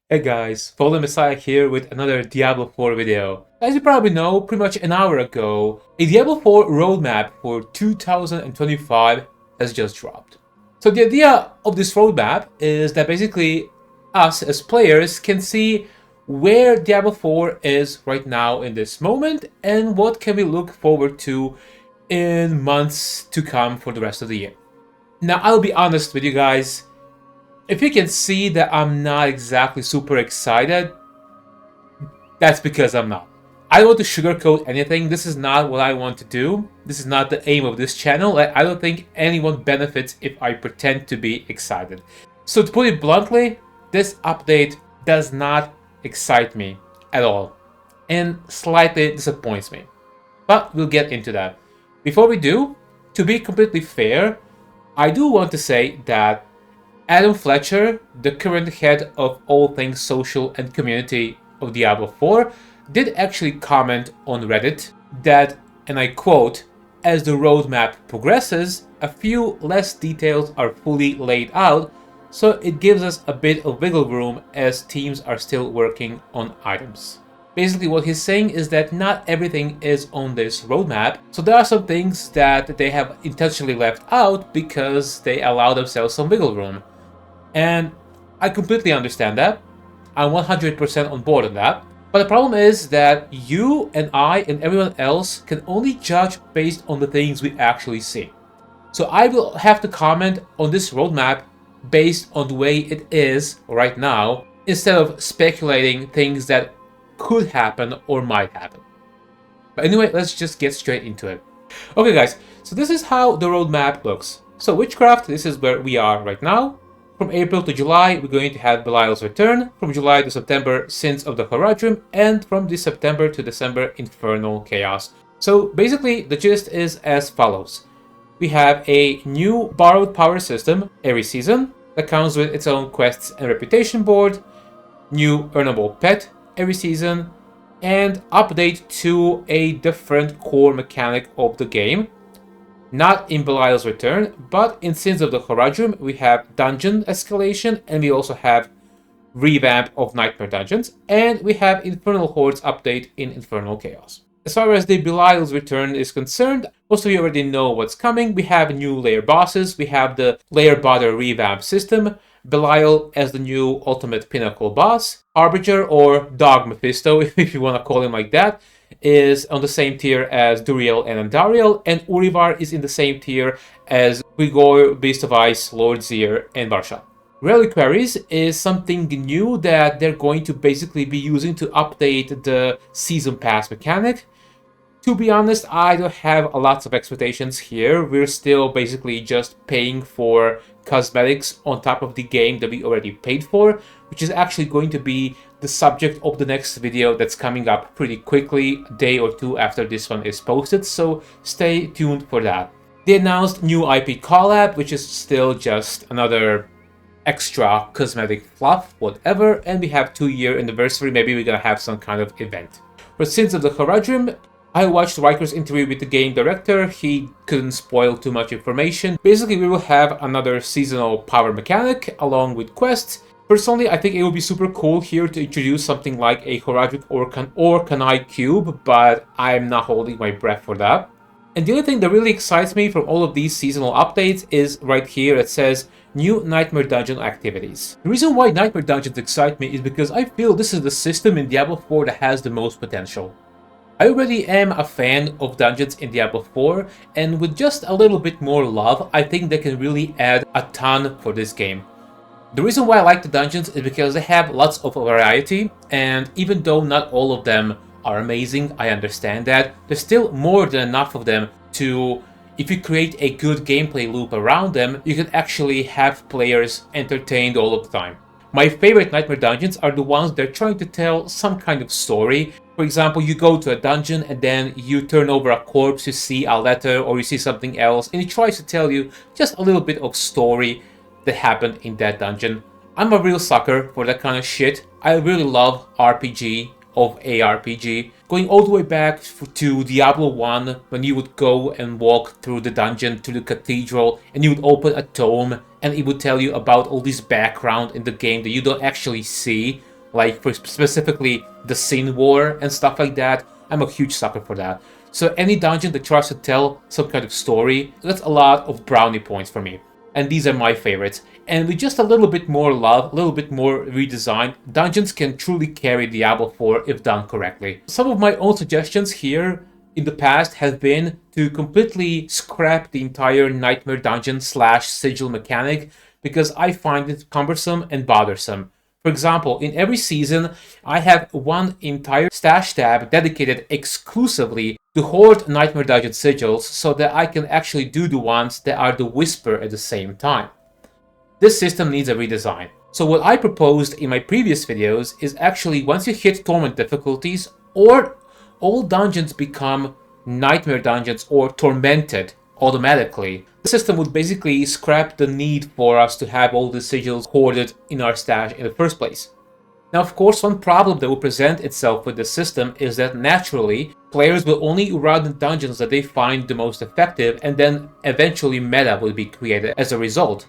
Hey guys, Fallen Messiah here with another Diablo 4 video. As you probably know, pretty much an hour ago, a Diablo 4 roadmap for 2025 has just dropped. So the idea of this roadmap is that basically us as players can see where Diablo 4 is right now in this moment and what can we look forward to in months to come for the rest of the year. Now I'll be honest with you guys, if you can see that I'm not exactly super excited, that's because I'm not. I don't want to sugarcoat anything. This is not what I want to do. This is not the aim of this channel. I don't think anyone benefits if I pretend to be excited. So to put it bluntly, this update does not excite me at all and slightly disappoints me. But we'll get into that. Before we do, to be completely fair, I do want to say that Adam Fletcher, the current head of all things social and community of Diablo 4, did actually comment on Reddit that, and I quote, as the roadmap progresses, a few less details are fully laid out, so it gives us a bit of wiggle room as teams are still working on items. Basically what he's saying is that not everything is on this roadmap, so there are some things that they have intentionally left out because they allow themselves some wiggle room. And I completely understand that. I'm 100% on board on that. But the problem is that you and I and everyone else can only judge based on the things we actually see. So I will have to comment on this roadmap based on the way it is right now, instead of speculating things that could happen or might happen. But anyway, let's just get straight into it. Okay guys, so this is how the roadmap looks. So Witchcraft, this is where we are right now. From April to July, we're going to have Belial's Return. From July to September, Sins of the Horadrim. And from this September to December, Infernal Chaos. So basically, the gist is as follows. We have a new borrowed power system every season that comes with its own quests and reputation board, new earnable pet every season, and update to a different core mechanic of the game. Not in Belial's Return, but in Sins of the Horadrim, we have dungeon escalation, and we also have revamp of Nightmare Dungeons, and we have Infernal Hordes update in Infernal Chaos. As far as the Belial's Return is concerned, most of you already know what's coming. We have new layer bosses, we have the layer border revamp system, Belial as the new ultimate pinnacle boss, Harbinger or Dog Mephisto, if you want to call him like that, is on the same tier as Duriel and Andariel, and Urivar is in the same tier as Grigor, Beast of Ice, Lord Zir, and Barsha. Reliquaries is something new that they're going to basically be using to update the Season Pass mechanic. To be honest, I don't have lots of expectations here. We're still basically just paying for cosmetics on top of the game that we already paid for, which is actually going to be the subject of the next video that's coming up pretty quickly, a day or two after this one is posted, so stay tuned for that. They announced new IP collab, which is still just another extra cosmetic fluff, whatever, and we have 2-year anniversary, maybe we're gonna have some kind of event. For Sins of the Horadrim, I watched Riker's interview with the game director. He couldn't spoil too much information. Basically, we will have another seasonal power mechanic along with quests. Personally, I think it would be super cool here to introduce something like a Horadric or Kanai cube, but I'm not holding my breath for that. And the only thing that really excites me from all of these seasonal updates is right here. It says new Nightmare Dungeon activities. The reason why Nightmare Dungeons excite me is because I feel this is the system in Diablo 4 that has the most potential. I already am a fan of dungeons in Diablo 4, and with just a little bit more love, I think they can really add a ton for this game. The reason why I like the dungeons is because they have lots of variety, and even though not all of them are amazing, I understand that, there's still more than enough of them to, if you create a good gameplay loop around them, you can actually have players entertained all of the time. My favorite Nightmare Dungeons are the ones that are trying to tell some kind of story. For example, you go to a dungeon and then you turn over a corpse, you see a letter or you see something else, and it tries to tell you just a little bit of story that happened in that dungeon. I'm a real sucker for that kind of shit. I really love RPG of ARPG. Going all the way back to Diablo 1, when you would go and walk through the dungeon to the cathedral and you would open a tome and it would tell you about all this background in the game that you don't actually see. like for specifically the Sin War and stuff like that. I'm a huge sucker for that. So any dungeon that tries to tell some kind of story, that's a lot of brownie points for me. And these are my favorites. And with just a little bit more love, a little bit more redesign, dungeons can truly carry Diablo 4 if done correctly. Some of my own suggestions here in the past have been to completely scrap the entire Nightmare Dungeon / Sigil mechanic because I find it cumbersome and bothersome. For example, in every season, I have one entire stash tab dedicated exclusively to Horde Nightmare Dungeon sigils so that I can actually do the ones that are the Whisper at the same time. This system needs a redesign. So what I proposed in my previous videos is actually once you hit Torment difficulties, or all dungeons become Nightmare Dungeons or Tormented automatically. The system would basically scrap the need for us to have all the sigils hoarded in our stash in the first place. Now, of course, one problem that will present itself with the system is that naturally, players will only run the dungeons that they find the most effective, and then eventually meta will be created as a result.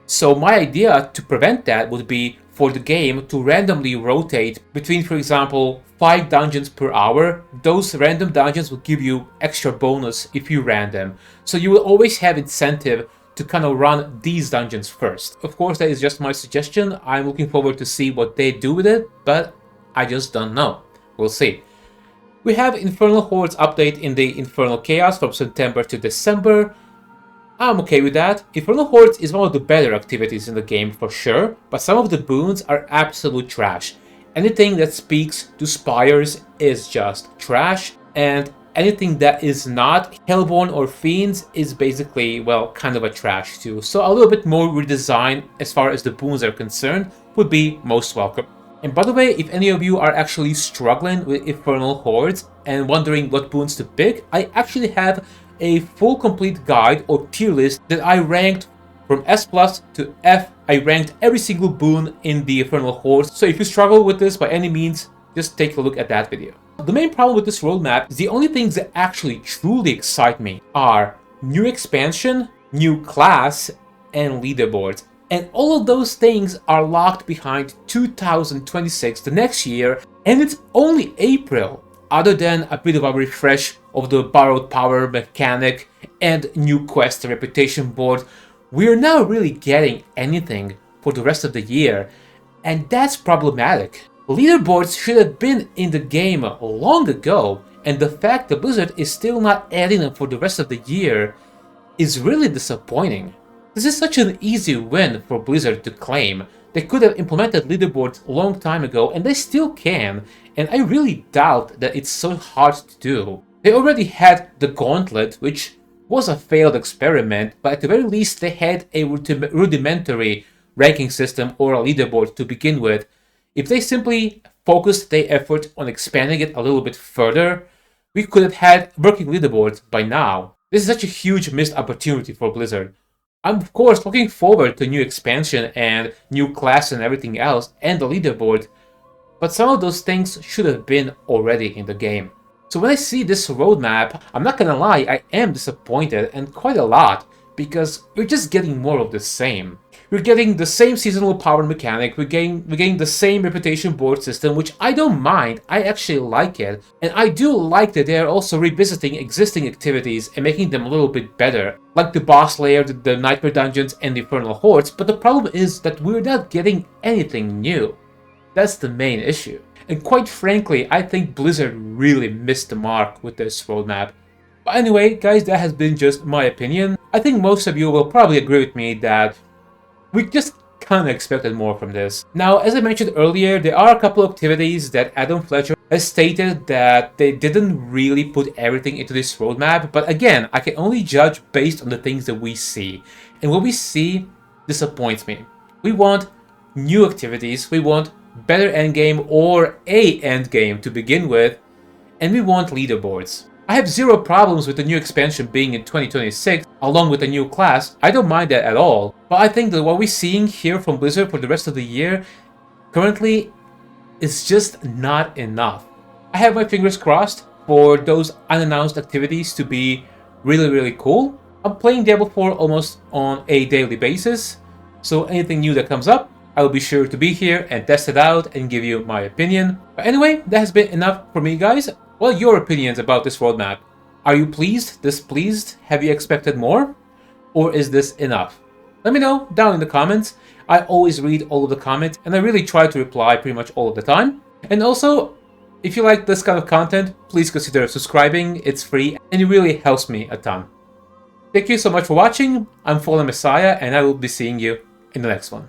So my idea to prevent that would be for the game to randomly rotate between, for example, 5 dungeons per hour. Those random dungeons will give you extra bonus if you ran them. So you will always have incentive to kind of run these dungeons first. Of course, that is just my suggestion. I'm looking forward to see what they do with it, but I just don't know. We'll see. We have Infernal Hordes update in the Infernal Chaos from September to December. I'm okay with that. Infernal Hordes is one of the better activities in the game for sure, but some of the boons are absolute trash. Anything that speaks to spires is just trash, and anything that is not Hellborn or Fiends is basically, well, kind of a trash too. So a little bit more redesign as far as the boons are concerned would be most welcome. And by the way, if any of you are actually struggling with Infernal Hordes and wondering what boons to pick, I actually have a full complete guide or tier list that I ranked from S+ to F. I ranked every single boon in the Infernal Hordes, so if you struggle with this by any means, just take a look at that video. The main problem with this roadmap is the only things that actually truly excite me are new expansion, new class, and leaderboards. And all of those things are locked behind 2026, the next year, and it's only April. Other than a bit of a refresh of the borrowed power mechanic and new quest and reputation board, we're not really getting anything for the rest of the year, and that's problematic. Leaderboards should have been in the game long ago, and the fact that Blizzard is still not adding them for the rest of the year is really disappointing. This is such an easy win for Blizzard to claim. They could have implemented leaderboards a long time ago, and they still can, and I really doubt that it's so hard to do. They already had the Gauntlet, which was a failed experiment, but at the very least they had a rudimentary ranking system or a leaderboard to begin with. If they simply focused their effort on expanding it a little bit further, we could have had working leaderboards by now. This is such a huge missed opportunity for Blizzard. I'm of course looking forward to new expansion and new class and everything else and the leaderboard, but some of those things should have been already in the game. So when I see this roadmap, I'm not gonna lie, I am disappointed, and quite a lot, because we're just getting more of the same. We're getting the same seasonal power mechanic, we're getting the same reputation board system, which I don't mind, I actually like it. And I do like that they're also revisiting existing activities and making them a little bit better, like the boss lair, the Nightmare Dungeons, and the Infernal Hordes, but the problem is that we're not getting anything new. That's the main issue. And quite frankly, I think Blizzard really missed the mark with this roadmap. But anyway, guys, that has been just my opinion. I think most of you will probably agree with me that we just kinda expected more from this. Now, as I mentioned earlier, there are a couple of activities that Adam Fletcher has stated that they didn't really put everything into this roadmap, but again, I can only judge based on the things that we see. And what we see disappoints me. We want new activities, we want better endgame or a endgame to begin with, and we want leaderboards. I have zero problems with the new expansion being in 2026 along with a new class. I don't mind that at all, but I think that what we're seeing here from Blizzard for the rest of the year currently is just not enough. I have my fingers crossed for those unannounced activities to be really cool. I'm playing Diablo 4 almost on a daily basis, so anything new that comes up, I'll be sure to be here and test it out and give you my opinion. But anyway, that has been enough for me, guys. What are your opinions about this roadmap? Are you pleased, displeased? Have you expected more? Or is this enough? Let me know down in the comments. I always read all of the comments and I really try to reply pretty much all of the time. And also, if you like this kind of content, please consider subscribing. It's free and it really helps me a ton. Thank you so much for watching. I'm Fallen Messiah and I will be seeing you in the next one.